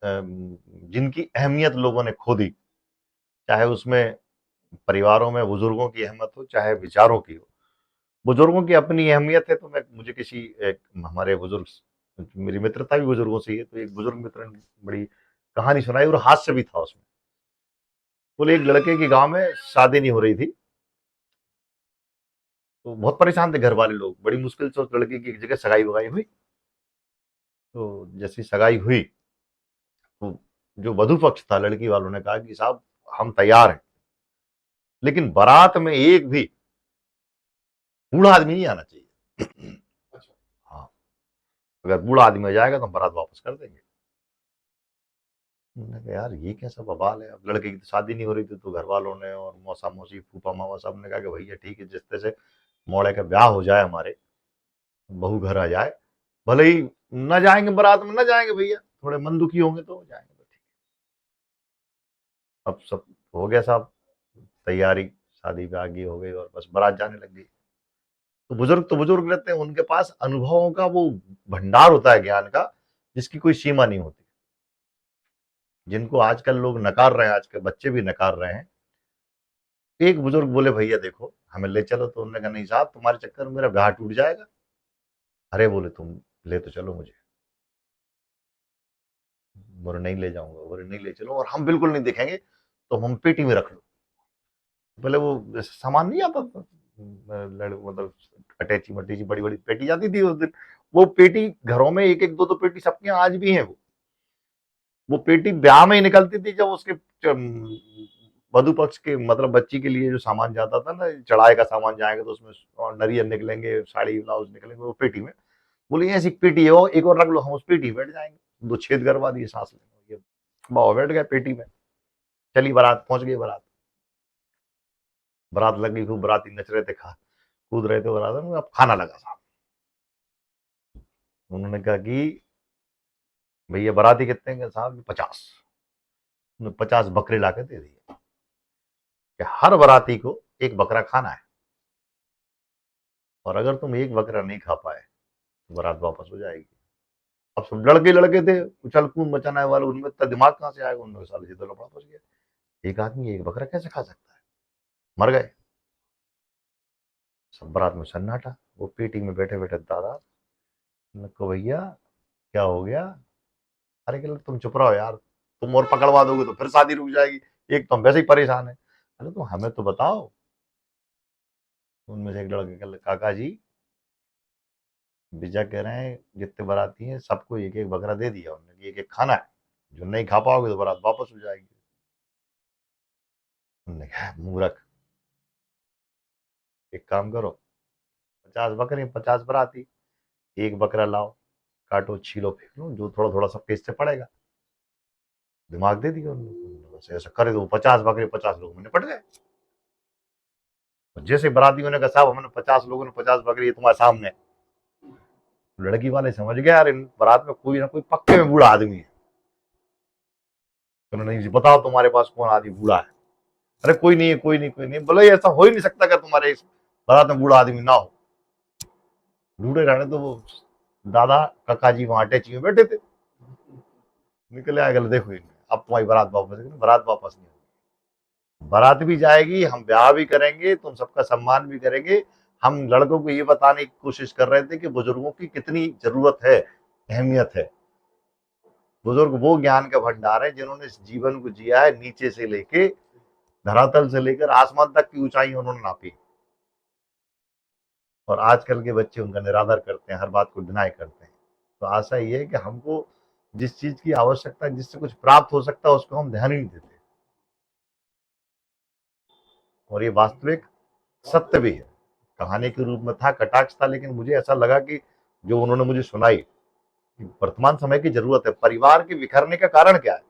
जिनकी अहमियत लोगों ने खो दी, चाहे उसमें परिवारों में बुजुर्गों की अहमियत हो, चाहे विचारों की हो। बुजुर्गों की अपनी अहमियत है, तो मैं मुझे किसी एक हमारे बुजुर्ग, मेरी मित्रता भी बुजुर्गों से ही है, तो एक बुजुर्ग मित्र ने बड़ी कहानी सुनाई और हास्य भी था उसमें। बोले एक लड़के की गांव में शादी नहीं हो रही थी, तो बहुत परेशान थे घर वाले लोग, बड़ी मुश्किल से उस लड़के की एक जगह सगाई वगाई हुई। तो जैसी सगाई हुई, तो जो वधु पक्ष था, लड़की वालों ने कहा कि साहब हम तैयार हैं, लेकिन बारात में एक भी बूढ़ा आदमी नहीं आना चाहिए। हाँ, अगर बूढ़ा आदमी आ जाएगा तो हम बारात वापस कर देंगे। मैंने कहा यार ये कैसा बवाल है, अब लड़के की तो शादी नहीं हो रही थी, तो घर वालों ने और मौसा मौसी फूफा मामा सब ने कहा कि भैया ठीक है, जिस तरह से मोड़े का ब्याह हो जाए, हमारे बहू घर आ जाए, भले ही न जाएंगे बारात में, न जाएंगे भैया, थोड़े मन दुखी होंगे तो जाएंगे, तो ठीक। अब सब हो गया साहब, तैयारी शादी ब्याह की हो गई और बस बारात जाने लग गई। तो बुजुर्ग रहते हैं, उनके पास अनुभवों का वो भंडार होता है ज्ञान का, जिसकी कोई सीमा नहीं होती, जिनको आजकल लोग नकार रहे हैं, आज के बच्चे भी नकार रहे हैं। एक बुजुर्ग बोले भैया देखो हमें ले चलो, तो उन्होंने कहा नहीं साहब तुम्हारे चक्कर में मेरा ब्याह टूट जाएगा। अरे बोले तुम ले तो चलो मुझे। बोले नहीं ले जाऊंगा, बोले नहीं ले चलो, और हम बिल्कुल नहीं दिखेंगे, तो हम पेटी में रख लो। पहले वो जैसे सामान नहीं आता था, मतलब अटैची मटैची बड़ी बड़ी पेटी जाती थी उस दिन, वो पेटी घरों में एक एक दो दो पेटी सबके यहाँ आज भी है। वो पेटी ब्याह में ही निकलती थी, जब उसके वधु पक्ष के मतलब बच्ची के लिए जो सामान जाता था ना, चढ़ाई का सामान जाएगा तो उसमें और नरियल निकलेंगे, साड़ी ब्लाउज निकलेंगे, वो पेटी में। बोले ऐसी पेटी है वो, एक और रख लो, हम उस पेटी में बैठ जाएंगे। दो छेद करवा दिए सांस लेने, ये बाबा बैठ गए पेटी में। चली बारात, पहुंच गई बारात, बारात लग गई खूब, बाराती नच रहे थे, खा कूद रहे थे बारात में। अब खाना लगा साहब, उन्होंने कहा कि भैया बाराती कितने के साहब? 50। 50 बकरे ला के दे दिए कि हर बाराती को एक बकरा खाना है, और अगर तुम एक बकरा नहीं खा पाए तो बारात वापस हो जाएगी। अब सब लड़के लड़के थे, उछल कूद मचाने वाले, उनमें इतना दिमाग कहां से आएगा, उनमें साले सीधे लफड़ा फंस गया। एक आदमी एक बकरा कैसे खा सकता है, मर गए सब। बारात में सन्नाटा, वो पेटी में बैठे बैठे दादा को भैया क्या हो गया? अरे कहते तुम चुप रहो यार, तुम और पकड़वा दोगे तो फिर शादी रुक जाएगी, एक तो हम वैसे ही परेशान है। अरे तो हमें तो बताओ। उनमें से एक लड़के कहा काका जी, बीजा कह रहे हैं जितने बाराती हैं सबको एक एक बकरा दे दिया, उन्होंने एक एक खाना है, जो नहीं खा पाओगे तो बारात वापस हो जाएगी। उन्होंने कहा मूर्ख, एक काम करो, 50 बकरे 50 बाराती, एक बकरा लाओ, काटो छीलो फेंक लो, जो थोड़ा थोड़ा सब पेस्ट से पड़ेगा। दिमाग दे दिया उन लोगों ने, ऐसा करे तो 50 बकरे 50 लोग में निपट गए। जैसे बारातियों ने कहा साहब हमने 50 लोगों ने 50 बकरी, ये तुम्हारे सामने। लड़की वाले समझ गए यार इन बारात में कोई ना कोई पक्के में बूढ़ा आदमी है। उन्होंने बताओ तुम्हारे पास कौन आदमी बूढ़ा है? अरे कोई नहीं है, कोई नहीं, कोई नहीं। बोले ऐसा हो ही नहीं सकता कि तुम्हारे इस बारात में बूढ़ा आदमी ना हो। बूढ़े रहने तो वो दादा काका जी वहां अटैची में बैठे थे, निकले आए, गल देखो इनमें अब तुम्हारी बारात वापस, बारात वापस नहीं होगी, बारात भी जाएगी, हम ब्याह भी करेंगे, तुम सबका सम्मान भी करेंगे। हम लड़कों को ये बताने की कोशिश कर रहे थे कि बुजुर्गों की कितनी जरूरत है, अहमियत है। बुजुर्ग वो ज्ञान का भंडार है जिन्होंने इस जीवन को जिया है, नीचे से लेके धरातल से लेकर आसमान तक की ऊंचाई उन्होंने नापी, और आजकल के बच्चे उनका निरादर करते हैं, हर बात को डिनाई करते हैं। तो आशा ये है कि हमको जिस चीज की आवश्यकता है, जिससे कुछ प्राप्त हो सकता है, उसको हम ध्यान ही नहीं देते, और ये वास्तविक सत्य भी है। कहानी के रूप में था, कटाक्ष था, लेकिन मुझे ऐसा लगा कि जो उन्होंने मुझे सुनाई कि वर्तमान समय की जरूरत है। परिवार के बिखरने का कारण क्या है?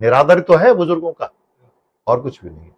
निरादर तो है बुजुर्गों का, और कुछ भी नहीं।